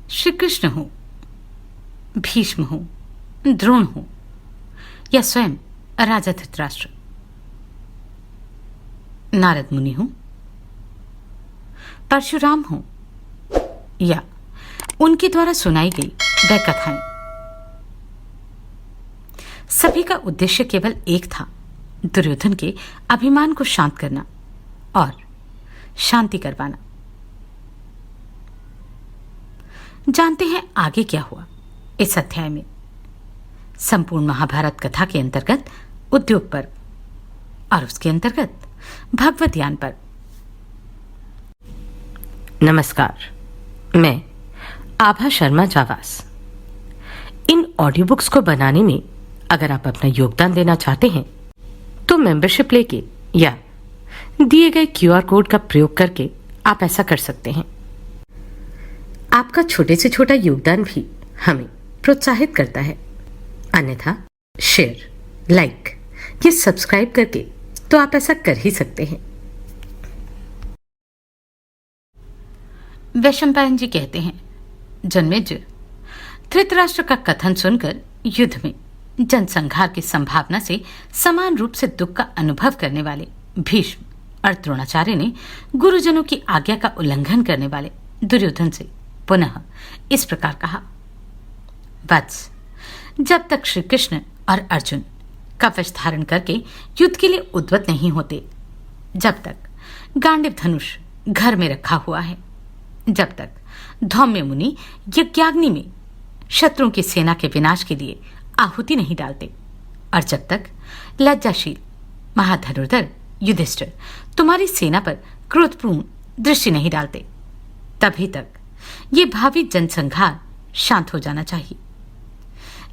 श्री कृष्ण हो, भीष्म हो, द्रोण हो या स्वयं राजा धृतराष्ट्र, नारद मुनि हो, परशुराम हो या उनके द्वारा सुनाई गई वह कथाएं, सभी का उद्देश्य केवल एक था, दुर्योधन के अभिमान को शांत करना और शांति करवाना। जानते हैं आगे क्या हुआ इस अध्याय में। संपूर्ण महाभारत कथा के अंतर्गत उद्योग पर्व और उसके अंतर्गत भगवत ज्ञान पर। नमस्कार, मैं आभा शर्मा जावास। इन ऑडियो बुक्स को बनाने में अगर आप अपना योगदान देना चाहते हैं तो मेंबरशिप लेके या दिए गए क्यूआर कोड का प्रयोग करके आप ऐसा कर सकते हैं। आपका छोटे से छोटा योगदान भी हमें प्रोत्साहित करता है। अन्यथा शेयर, लाइक या सब्सक्राइब करके तो आप ऐसा कर ही सकते हैं। वैशंपायन जी कहते हैं, जन्मेजय, धृतराष्ट्र का कथन सुनकर युद्ध में जनसंहार की संभावना से समान रूप से दुख का अनुभव करने वाले भीष्म और द्रोणाचार्य ने गुरुजनों की आज्ञा का उल्लंघन करने वाले दुर्योधन से पुनः इस प्रकार कहा, वत्स, जब तक श्री कृष्ण और अर्जुन कवच धारण करके युद्ध के लिए उद्यत नहीं होते, जब तक गांडीव धनुष घर में रखा हुआ है, जब तक धौम्य मुनि यज्ञाग्नि में शत्रुओं की सेना के विनाश के लिए आहुति नहीं डालते, और जब तक लज्जाशील महाधनुर्धर युधिष्ठिर तुम्हारी सेना पर क्रोधपूर्ण दृष्टि नहीं डालते, तभी तक ये भावी जनसंहार शांत हो जाना चाहिए।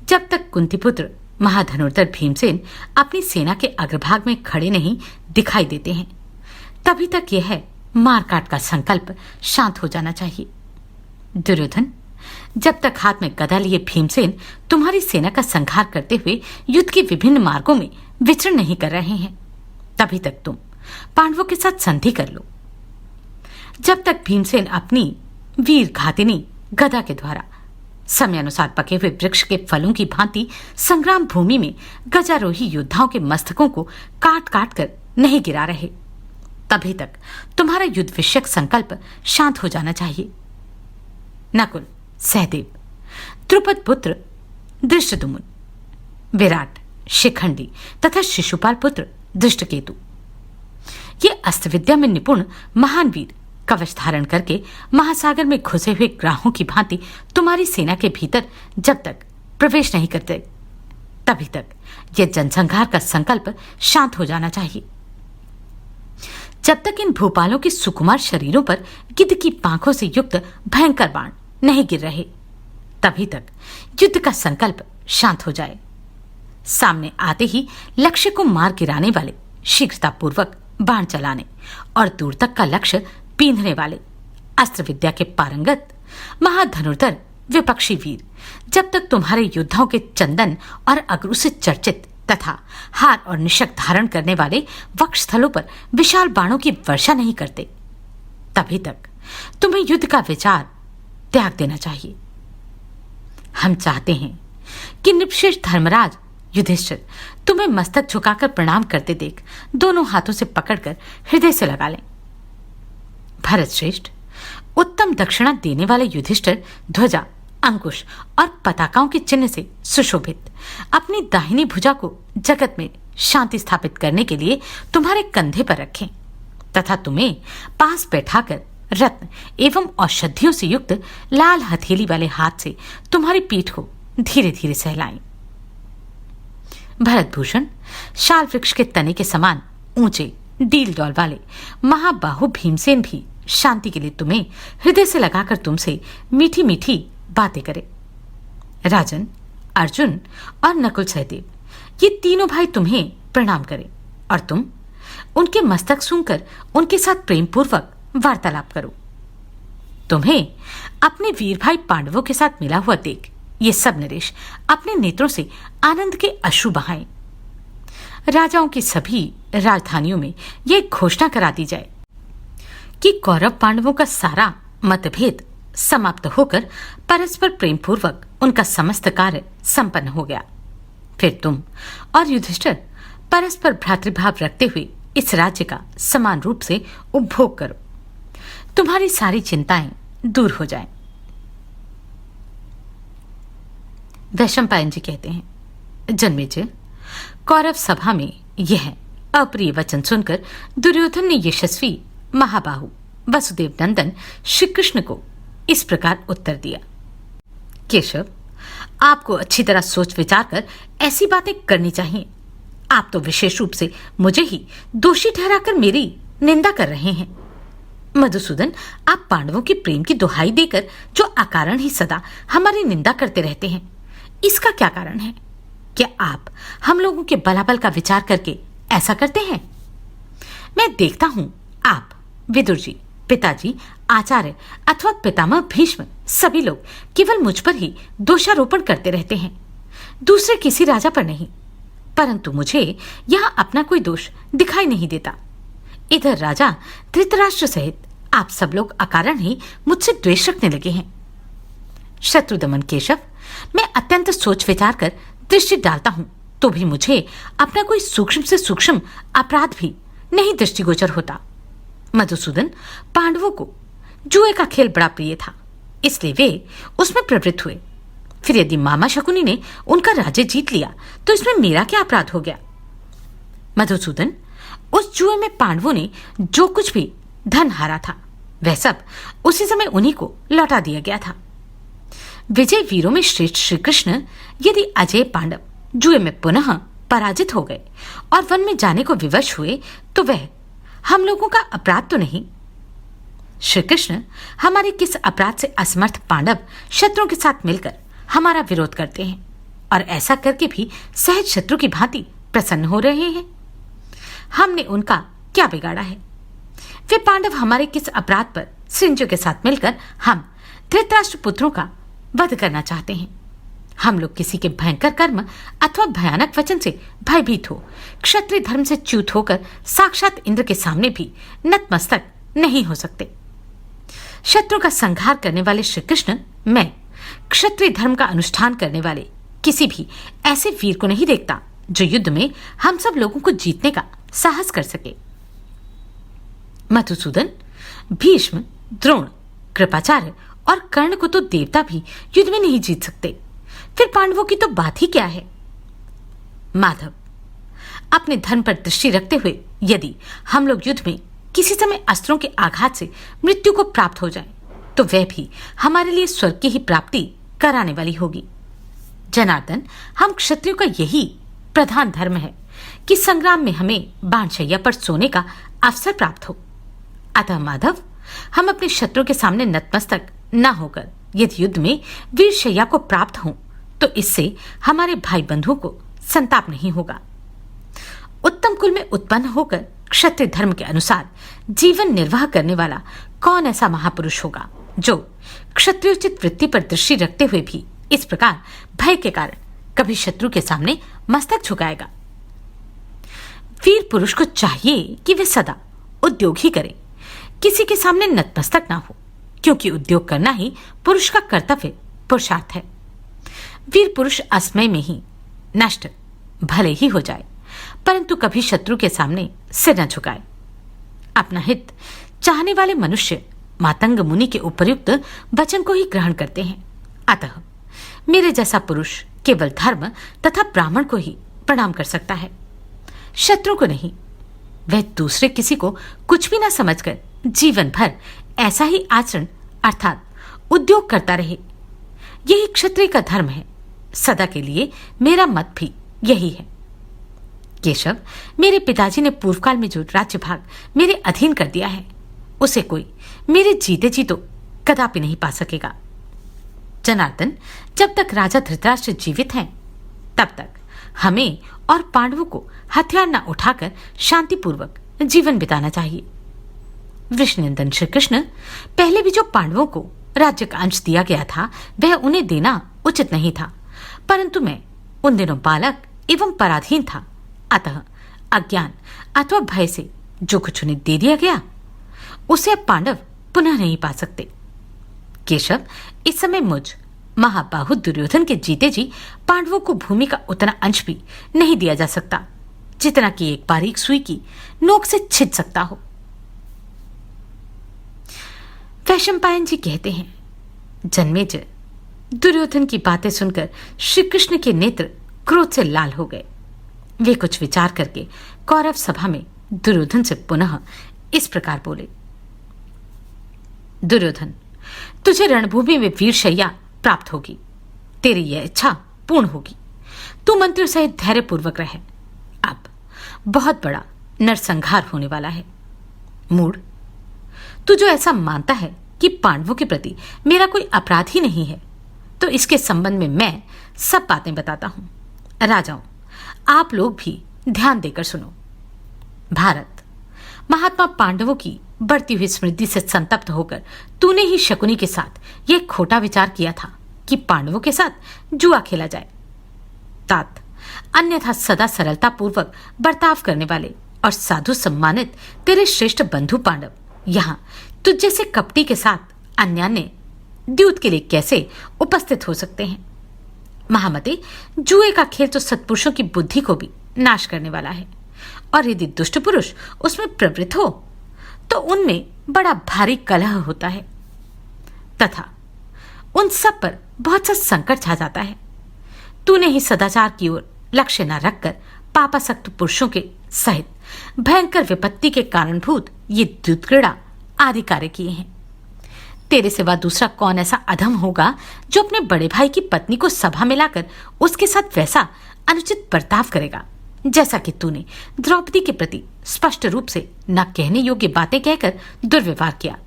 जब तक कुंतीपुत्र महाधनुर्धर भीमसेन अपनी सेना के अग्रभाग में खड़े नहीं दिखाई देते हैं, तभी तक यह मारकाट का संकल्प शांत हो जाना चाहिए। दुर्योधन, जब तक हाथ में गदा लिए भीमसेन तुम्हारी सेना का संहार करते हुए युद्ध के विभिन्न मार्गों में विचरण नहीं कर रहे हैं, तभी तक तुम पांडवों के साथ संधि कर लो। जब तक भीमसेन अपनी वीर घातिनी गदा के द्वारा समय अनुसार पके हुए वृक्ष के फलों की भांति संग्राम भूमि में गजारोही योद्धाओं के मस्तकों को काट काट कर नहीं गिरा रहे, तभी तक तुम्हारा युद्ध विषयक संकल्प शांत हो जाना चाहिए। नकुल, सहदेव, द्रुपद पुत्र धृष्टद्युम्न, विराट, शिखंडी तथा शिशुपाल पुत्र धृष्टकेतु, ये अस्त्र विद्या में निपुण महान वीर कवच धारण करके महासागर में घुसे हुए ग्राहों की भांति तुम्हारी सेना के भीतर जब तक प्रवेश नहीं करते, तभी तक यह जनसंहार का संकल्प शांत हो जाना चाहिए। जब तक इन भूपालों के सुकुमार शरीरों पर गिद्ध की पांखों से युक्त भयंकर बाण नहीं गिर रहे, तभी तक युद्ध का संकल्प शांत हो जाए। सामने आते ही लक्ष्य को मार गिराने वाले शीघ्रतापूर्वक बाण चलाने और दूर तक का लक्ष्य बींधने वाले अस्त्र विद्या के पारंगत महाधनुर्धर विपक्षी वीर जब तक तुम्हारे योद्धाओं के चंदन और अगरू से चर्चित तथा हार और निशक धारण करने वाले वक्षस्थलों पर विशाल बाणों की वर्षा नहीं करते, तभी तक तुम्हें युद्ध का विचार त्याग देना चाहिए। हम चाहते हैं कि निपशेष धर्मराज युधिष्ठिर तुम्हें मस्तक झुकाकर प्रणाम करते देख दोनों हाथों से पकड़कर हृदय से लगा लें। भरत श्रेष्ठ, उत्तम दक्षिणा देने वाले युधिष्ठिर ध्वजा, अंकुश और पताकाओं के चिन्ह से सुशोभित अपनी दाहिनी भुजा को जगत में शांति स्थापित करने के लिए तुम्हारे कंधे पर रखें तथा तुम्हें पास बैठाकर रत्न एवं औषधियों से युक्त लाल हथेली वाले हाथ से तुम्हारी पीठ को धीरे धीरे सहलाएं। भरतभूषण, शाल वृक्ष के तने के समान ऊंचे डील डौल वाले महाबाहु भीमसेन भी शांति के लिए तुम्हें हृदय से लगाकर तुमसे मीठी मीठी बातें करे। राजन, अर्जुन और नकुल सहदेव, ये तीनों भाई तुम्हें प्रणाम करें और तुम उनके मस्तक सूंघकर उनके साथ प्रेम पूर्वक वार्तालाप करो। तुम्हें अपने वीर भाई पांडवों के साथ मिला हुआ देख ये सब नरेश अपने नेत्रों से आनंद के अश्रु बहाएं। राजाओं की सभी राजधानियों में यह घोषणा करा दी जाए कि कौरव पांडवों का सारा मतभेद समाप्त होकर परस्पर प्रेम पूर्वक उनका समस्त कार्य संपन्न हो गया। फिर तुम और युधिष्ठिर परस्पर भ्रातृभाव रखते हुए इस राज्य का समान रूप से उपभोग करो, तुम्हारी सारी चिंताएं दूर हो जाएं। वैशंपायन जी कहते हैं, जन्मेजय, कौरव सभा में यह अप्रिय वचन सुनकर दुर्योधन ने यशस्वी महाबाहु वसुदेव नंदन श्री कृष्ण को इस प्रकार उत्तर दिया। केशव, आपको अच्छी तरह सोच विचार कर ऐसी बातें करनी चाहिए। आप तो विशेष रूप से मुझे ही दोषी ठहराकर मेरी निंदा कर रहे हैं। मधुसूदन, आप पांडवों की प्रेम की दुहाई देकर जो अकारण ही सदा हमारी निंदा करते रहते हैं, इसका क्या कारण है? क्या आप हम लोगों के बलाबल का विचार करके ऐसा करते हैं? मैं देखता हूं आप, विदुर जी, पिताजी, आचार्य अथवा पितामह भीष्म, सभी लोग केवल मुझ पर ही दोषारोपण करते रहते हैं, दूसरे किसी राजा पर नहीं। परंतु मुझे यहां अपना कोई दोष दिखाई नहीं देता। इधर राजा धृतराष्ट्र सहित आप सब लोग अकारण ही मुझसे द्वेष रखने लगे हैं। शत्रुदमन केशव, मैं अत्यंत सोच विचार कर दृष्टि डालता हूं तो भी मुझे अपना कोई सूक्ष्म से सूक्ष्म अपराध भी नहीं दृष्टिगोचर होता। मधुसूदन, पांडवों को जुए का खेल बड़ा प्रिय था, इसलिए वे उसमें प्रवृत्त हुए। फिर यदि मामा शकुनी ने उनका राज्य जीत लिया तो इसमें मेरा क्या अपराध हो गया? मधुसूदन, उस जुए में पांडवों ने जो कुछ भी धन हारा था वह सब उसी समय उन्हीं को लौटा दिया गया था। विजय वीरों में श्रेष्ठ श्री कृष्ण यदि अजय पांडव जुए में पुनः पराजित हो गए और वन में जाने को विवश हुए तो वह हम लोगों का अपराध तो नहीं। श्री कृष्ण हमारे किस अपराध से असमर्थ पांडव शत्रुओं के साथ मिलकर हमारा विरोध करते हैं और ऐसा करके भी सहज शत्रु की भांति प्रसन्न हो रहे हैं? हमने उनका क्या बिगाड़ा है? वे पांडव हमारे किस अपराध पर सिंजू के साथ मिलकर हम धृतराष्ट्र पुत्रों का वध करना चाहते हैं? हम लोग किसी के भयंकर कर्म अथवा भयानक वचन से भयभीत हो क्षत्रिय धर्म से च्युत होकर साक्षात इंद्र के सामने भी नतमस्तक नहीं हो सकते। शत्रु का संहार करने वाले श्री कृष्ण, मैं क्षत्रिय धर्म का अनुष्ठान करने वाले किसी भी ऐसे वीर को नहीं देखता जो युद्ध में हम सब लोगों को जीतने का साहस कर सके। मधुसूदन, भीष्म, द्रोण, कृपाचार्य और कर्ण को तो देवता भी युद्ध में नहीं जीत सकते, फिर पांडवों की तो बात ही क्या है? माधव, अपने धर्म पर दृष्टि रखते हुए यदि हम लोग युद्ध में किसी समय अस्त्रों के आघात से मृत्यु को प्राप्त हो जाए तो वह भी हमारे लिए स्वर्ग की ही प्राप्ति कराने वाली होगी। जनार्दन, हम क्षत्रियों का यही प्रधान धर्म है कि संग्राम में हमें बाणशैया पर सोने का अवसर प्राप्त हो। अतः माधव, हम अपने शत्रु के सामने नतमस्तक न होकर यदि युद्ध में वीर शैया को प्राप्त हों तो इससे हमारे भाई बंधुओं को संताप नहीं होगा। उत्तम कुल में उत्पन्न होकर क्षत्रिय धर्म के अनुसार जीवन निर्वाह करने वाला कौन ऐसा महापुरुष होगा जो क्षत्रियोचित वृत्ति पर दृष्टि रखते हुए भी इस प्रकार भय के कारण कभी शत्रु के सामने मस्तक झुकाएगा? वीर पुरुष को चाहिए कि वे सदा उद्योग ही करे, किसी के सामने नतमस्तक ना हो, क्योंकि उद्योग करना ही पुरुष का कर्तव्य पुरुषार्थ है। वीर पुरुष असमय में ही नष्ट भले ही हो जाए, परंतु कभी शत्रु के सामने सिर न झुकाए। अपना हित चाहने वाले मनुष्य मातंग मुनि के उपयुक्त वचन को ही ग्रहण करते हैं। अतः मेरे जैसा पुरुष केवल धर्म तथा ब्राह्मण को ही प्रणाम कर सकता है, शत्रु को नहीं। वह दूसरे किसी को कुछ भी न समझकर जीवन भर ऐसा ही आचरण अर्थात उद्योग करता रहे, यही क्षत्रिय का धर्म है। सदा के लिए मेरा मत भी यही है। केशव, मेरे पिताजी ने पूर्व काल में जो राज्य भाग मेरे अधीन कर दिया है उसे कोई मेरे जीते जी तो कदापि नहीं पा सकेगा। जनार्दन, जब तक राजा धृतराष्ट्र जीवित हैं तब तक हमें और पांडवों को हथियार न उठाकर शांतिपूर्वक जीवन बिताना चाहिए। वृषनंदन श्री कृष्ण, पहले भी जो पांडवों को राज्य का अंश दिया गया था वह उन्हें देना उचित नहीं था, परंतु मैं उन दिनों बालक एवं पराधीन था, अतः अज्ञान अथवा भय से जो कुछ उन्हें दे दिया गया उसे अब पांडव पुनः नहीं पा सकते। केशव, इस समय मुझ महाबाहु दुर्योधन के जीते जी पांडवों को भूमि का उतना अंश भी नहीं दिया जा सकता जितना कि एक बारीक सुई की नोक से छिद सकता हो। वैशंपायन जी कहते हैं, जन्मेजय, दुर्योधन की बातें सुनकर श्री कृष्ण के नेत्र क्रोध से लाल हो गए। वे कुछ विचार करके कौरव सभा में दुर्योधन से पुनः इस प्रकार बोले, दुर्योधन, तुझे रणभूमि में वीरशैया प्राप्त होगी। तेरी यह इच्छा पूर्ण होगी। तू मंत्र सहित धैर्यपूर्वक रहे। अब बहुत बड़ा नरसंहार होने वाला है। मूढ़, तू जो ऐसा मानता है कि पांडवों के प्रति मेरा कोई अपराध ही नहीं है, तो इसके संबंध में मैं सब बातें बताता हूं। राजाओं, आप लोग भी ध्यान देकर सुनो। भारत, महात्मा पांडवों की बढ़ती हुई स्मृति से संतप्त होकर तूने ही शकुनी के साथ यह खोटा विचार किया था कि पांडवों के साथ जुआ खेला जाए। तात, अन्यथा सदा सरलता पूर्वक बर्ताव करने वाले और साधु सम्मानित तेरे श्रेष्ठ बंधु पांडव यहां तुझ जैसे कपटी के साथ अन्यान्य द्यूत के लिए कैसे उपस्थित हो सकते हैं। महामते, जुए का खेल तो सत्पुरुषों की बुद्धि को भी नाश करने वाला है, और यदि दुष्ट पुरुष उसमें प्रवृत्त हो तो उनमें बड़ा भारी कलह होता है तथा उन सब पर बहुत सा संकट छा जाता है। तूने ही सदाचार की ओर लक्ष्य न रखकर पापासक्त पुरुषों के सहित भयंकर विपत्ति के कारणभूत ये द्युतक्रीड़ा आदि कार्य किए हैं। तेरे सिवा दूसरा कौन ऐसा अधम होगा जो अपने बड़े भाई की पत्नी को सभा में लाकर उसके साथ वैसा अनुचित बर्ताव करेगा जैसा कि तूने द्रौपदी के प्रति स्पष्ट रूप से न कहने योग्य बातें कहकर दुर्व्यवहार किया।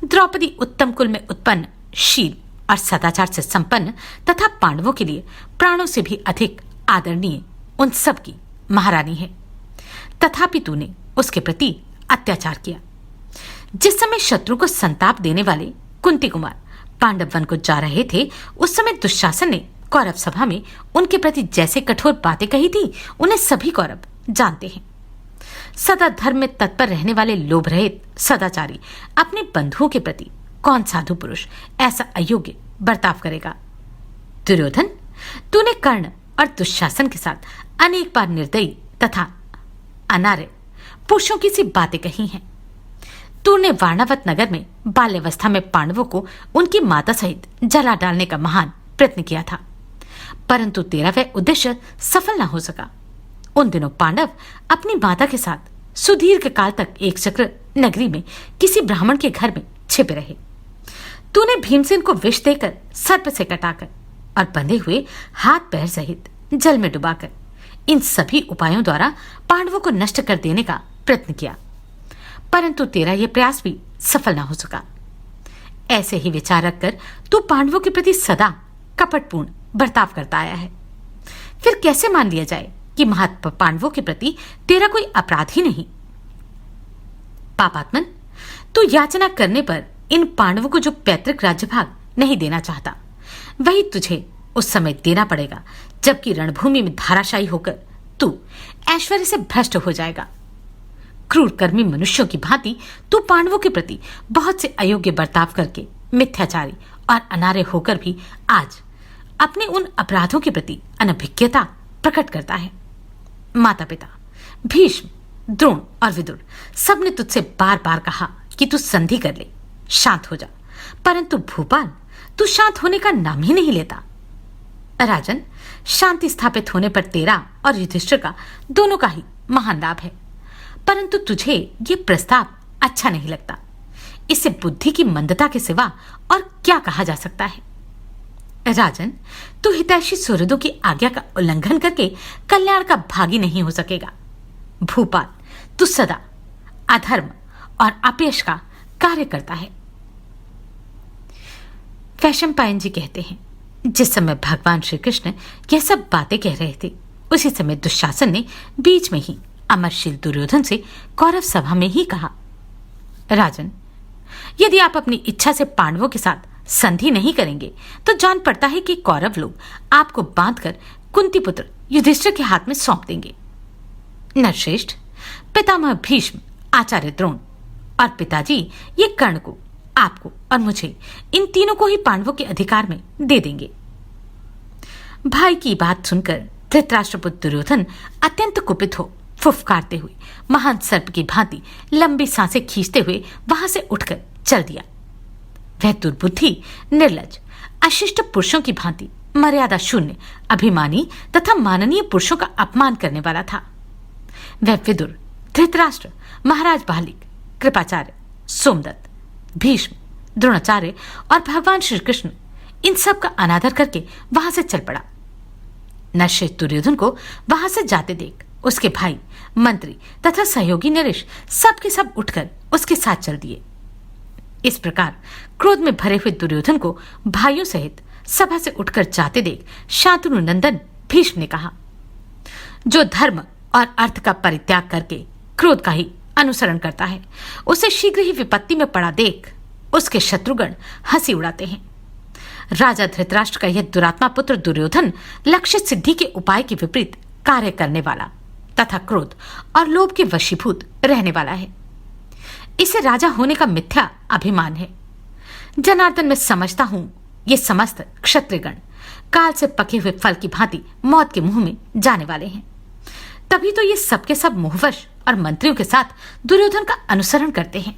द्रौपदी उत्तम कुल में उत्पन्न, शील और सदाचार से संपन्न तथा पांडवों के लिए प्राणों से भी अधिक आदरणीय उन सब की महारानी है। तथापि तूने उसके प्रति अत्याचार किया। जिस समय शत्रु को संताप देने वाले कुंती कुमार पांडव वन को जा रहे थे, उस समय दुशासन ने कौरव सभा में उनके प्रति जैसे कठोर बातें कही थी, उन्हें सभी कौरव जानते हैं। सदा धर्म में तत्पर रहने वाले लोभ रहित सदाचारी अपने बंधुओं के प्रति कौन साधु पुरुष ऐसा अयोग्य बर्ताव करेगा। दुर्योधन, तूने कर्ण और दुशासन के साथ अनेक बार निर्दयी तथा अनार्य पुरुषों की सी बातें कही हैं। तूने वाणावत नगर में बाल्यावस्था में पांडवों को उनकी माता सहित जला डालने का महान प्रयत्न किया था, परंतु तेरा वह उद्देश्य सफल न हो सका। उन दिनों पांडव अपनी माता के साथ सुदीर्घ काल तक एक चक्र नगरी में किसी ब्राह्मण के घर में छिपे रहे। तूने भीमसेन को विष देकर सर्प से कटाकर और बंधे हुए हाथ पैर सहित जल में डुबाकर इन सभी उपायों द्वारा पांडवों को नष्ट कर देने का प्रयत्न किया, परंतु तेरा यह प्रयास भी सफल न हो सका। ऐसे ही विचार रखकर तू पांडवों के प्रति सदा कपटपूर्ण बर्ताव करता आया है। फिर कैसे मान लिया जाए कि महात्मा पांडवों के प्रति तेरा कोई अपराध ही नहीं। पापात्मन, तू याचना करने पर इन पांडवों को जो पैतृक राज्यभाग नहीं देना चाहता, वही तुझे उस समय देना पड़ेगा जबकि रणभूमि में धाराशायी होकर तू ऐश्वर्य से भ्रष्ट हो जाएगा। क्रूर कर्मी मनुष्यों की भांति तू पांडवों के प्रति बहुत से अयोग्य बर्ताव करके मिथ्याचारी और अनार्य होकर भी आज अपने उन अपराधों के प्रति अनभिज्ञता प्रकट करता है। माता पिता भीष्म, द्रोण और विदुर सबने तुझसे बार बार कहा कि तू संधि कर ले, शांत हो जा, परंतु भूपाल, तू शांत होने का नाम ही नहीं लेता। राजन, शांति स्थापित होने पर तेरा और युधिष्ठिर का दोनों का ही महान लाभ है, परंतु तुझे ये प्रस्ताव अच्छा नहीं लगता। इसे बुद्धि की मंदता के सिवा और क्या कहा जा सकता है। राजन, तू हितैषी सुहृदों की आज्ञा का उल्लंघन करके कल्याण का भागी नहीं हो सकेगा। भूपाल, तू सदा अधर्म और अपयश का कार्य करता है। वैशंपायन जी कहते हैं, जिस समय भगवान श्री कृष्ण यह सब बातें कह रहे थे, उसी समय दुशासन ने बीच में ही अमरशील दुर्योधन से कौरव सभा में ही कहा, राजन, यदि आप अपनी इच्छा से पांडवों के साथ संधि नहीं करेंगे तो जान पड़ता है कि कौरव लोग आपको बांधकर कुंती पुत्र युधिष्ठिर के हाथ में सौंप देंगे। नरश्रेष्ठ, पितामह भीष्म, आचार्य द्रोण और पिताजी ये कर्ण को आपको और मुझे, इन तीनों को ही पांडवों के अधिकार में दे देंगे। भाई की बात सुनकर धृतराष्ट्रपुत्र दुर्योधन अत्यंत कुपित हो फुफकारते हुए महान सर्प की भांति लंबी सांसें खींचते हुए वहां से उठकर चल दिया। वह दुर्बुद्धि, निर्लज, अशिष्ट पुरुषों की भांति मर्यादा शून्य, अभिमानी तथा माननीय पुरुषों का अपमान करने वाला था। वह विदुर, धृतराष्ट्र, महाराज बालिक, कृपाचार्य, सोमदत्त, भीष्म, द्रोणाचार्य और भगवान श्री कृष्ण, इन सब का अनादर करके वहां से चल पड़ा। नरश्रेष्ठ दुर्योधन को वहां से जाते देख उसके भाई, मंत्री तथा सहयोगी नरेश सब के सब उठकर उसके साथ चल दिए। इस प्रकार क्रोध में भरे हुए दुर्योधन को भाइयों सहित सभा से उठकर जाते देख शांतनु नंदन भीष्म ने कहा, जो धर्म और अर्थ का परित्याग करके क्रोध का ही अनुसरण करता है, उसे शीघ्र ही विपत्ति में पड़ा देख उसके शत्रुगण हंसी उड़ाते हैं। राजा धृतराष्ट्र का यह दुरात्मा पुत्र दुर्योधन लक्ष्य सिद्धि के उपाय के विपरीत कार्य करने वाला तथा क्रोध और लोभ के वशीभूत रहने वाला है। इसे राजा होने का मिथ्या अभिमान है। जनार्दन, मैं समझता हूं ये समस्त क्षत्रियगण काल से पके हुए फल की भांति मौत के मुंह में जाने वाले हैं। तभी तो ये सबके सब मोहवश और मंत्रियों के साथ दुर्योधन का अनुसरण करते हैं।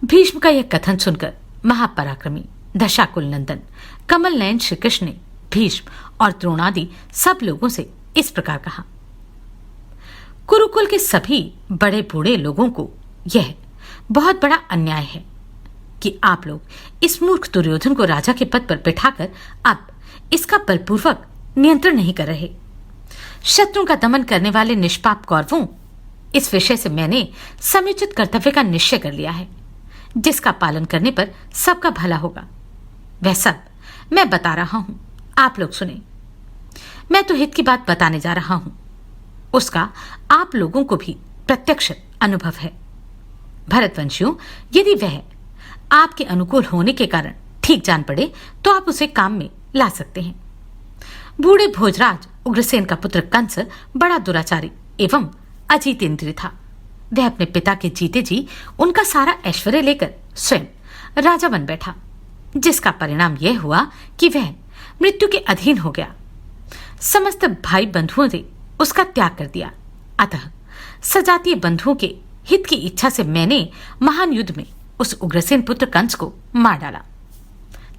भीष्म का यह कथन सुनकर महापराक्रमी दशाकुल नंदन कमल नयन श्री कृष्ण ने भीष्म और द्रोणादि सब लोगों से इस प्रकार कहा, कुरुकुल के सभी बड़े बूढ़े लोगों को यह बहुत बड़ा अन्याय है कि आप लोग इस मूर्ख दुर्योधन को राजा के पद पर बैठाकर अब इसका बलपूर्वक नियंत्रण नहीं कर रहे। शत्रुओं का दमन करने वाले निष्पाप कौरवों, इस विषय से मैंने समुचित कर्तव्य का निश्चय कर लिया है, जिसका पालन करने पर सबका भला होगा। वह सब मैं बता रहा हूं, आप लोग सुने। मैं तो हित की बात बताने जा रहा हूं, उसका आप लोगों को भी प्रत्यक्ष अनुभव है। भरतवंशियों, यदि वह आपके अनुकूल होने के कारण ठीक जान पड़े तो आप उसे काम में ला सकते हैं। बूढ़े भोजराज उग्रसेन का पुत्र कंस बड़ा दुराचारी एवं अजीतेंद्रिय था। वह अपने पिता के जीते जी उनका सारा ऐश्वर्य लेकर स्वयं राजा बन बैठा, जिसका परिणाम यह हुआ कि वह मृत्यु के अधीन हो गया। समस्त भाई बंधुओं ने उसका त्याग कर दिया। अतः सजातीय बंधुओं के हित की इच्छा से मैंने महान युद्ध में उस उग्रसेन पुत्र कंस को मार डाला।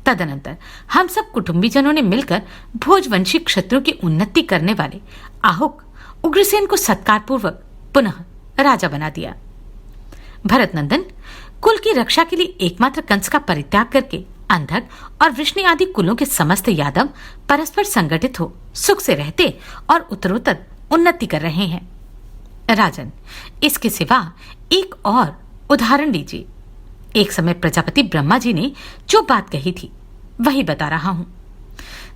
तदनंतर हम सब कुटुंबीजनों ने मिलकर भोजवंशी क्षत्रियों की उन्नति करने वाले आहुक उग्रसेन को सत्कारपूर्वक पुनः राजा बना दिया। भरतनंदन, कुल की रक्षा के लिए एकमात्र कंस का परित्याग करके अंधक और वृष्णि आदि कुलों के समस्त यादव परस्पर संगठित हो सुख से रहते और उत्तरोत्तर उन्नति कर रहे हैं। राजन, इसके सिवा एक और उदाहरण लीजिए। एक समय प्रजापति ब्रह्मा जी ने जो बात कही थी वही बता रहा हूं।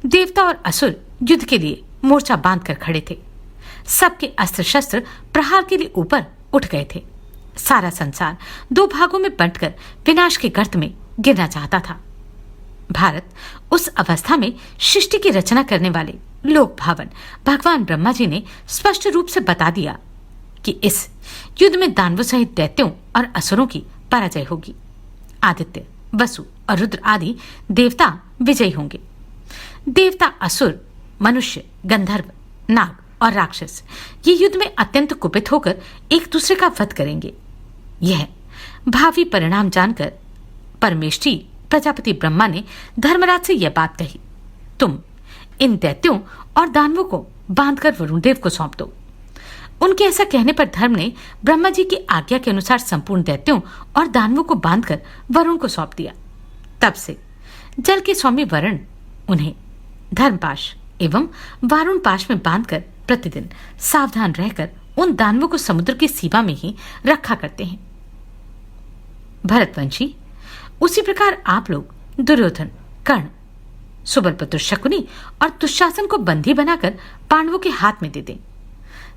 देवता और असुर युद्ध के लिए मोर्चा बांधकर खड़े थे। सबके अस्त्र शस्त्र प्रहार के लिए ऊपर उठ गए थे। सारा संसार दो भागों में बंटकर विनाश के गर्त में गिरना चाहता था। भारत उस अवस्था में सृष्टि की रचना करने वाले लोक भावन भगवान ब्रह्मा जी ने स्पष्ट रूप से बता दिया कि इस युद्ध में दानवों सहित दैत्यों और असुरों की पराजय होगी। आदित्य, वसु और रुद्र आदि देवता विजयी होंगे। देवता, असुर, मनुष्य, गंधर्व, नाग और राक्षस ये युद्ध में अत्यंत कुपित होकर एक दूसरे का वध करेंगे। यह भावी परिणाम जानकर परमेष्ठी प्रजापति ब्रह्मा ने धर्मराज से यह बात कही, तुम इन दैत्यों और दानवों को बांधकर वरुण देव को सौंप दो। उनके ऐसा कहने पर धर्म ने ब्रह्मा जी की आज्ञा के अनुसार संपूर्ण दैत्यों और दानवों को बांधकर वरुण को सौंप दिया। तब से जल के स्वामी वरुण उन्हें धर्मपाश एवं वारुण पाश में बांधकर प्रतिदिन सावधान रहकर उन दानवों को समुद्र की सीमा में ही रखा करते हैं। भरतवंशी, उसी प्रकार आप लोग दुर्योधन, कर्ण, सुबलपुत्र शकुनी और दुशासन को बंदी बनाकर पांडवों के हाथ में दे दें।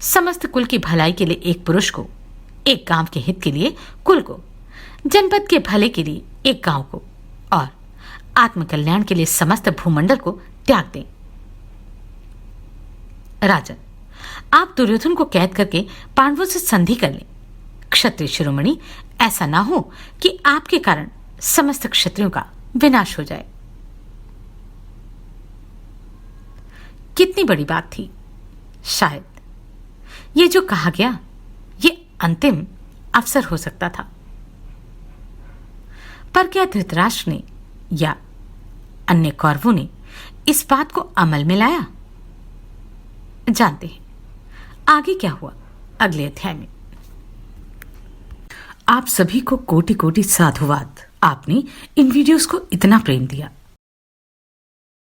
समस्त कुल की भलाई के लिए एक पुरुष को, एक गांव के हित के लिए कुल को, जनपद के भले के लिए एक गांव को और आत्मकल्याण के लिए समस्त भूमंडल को त्याग दें। राजन, आप दुर्योधन को कैद करके पांडवों से संधि कर लें। क्षत्रिय शिरोमणि, ऐसा ना हो कि आपके कारण समस्त क्षत्रियों का विनाश हो जाए। कितनी बड़ी बात थी। शायद ये जो कहा गया ये अंतिम अवसर हो सकता था। पर क्या धृतराष्ट्र ने या अन्य कौरवों ने इस बात को अमल में लाया? जानते हैं आगे क्या हुआ अगले अध्याय में। आप सभी को कोटि कोटि साधुवाद। आपने इन वीडियोस को इतना प्रेम दिया।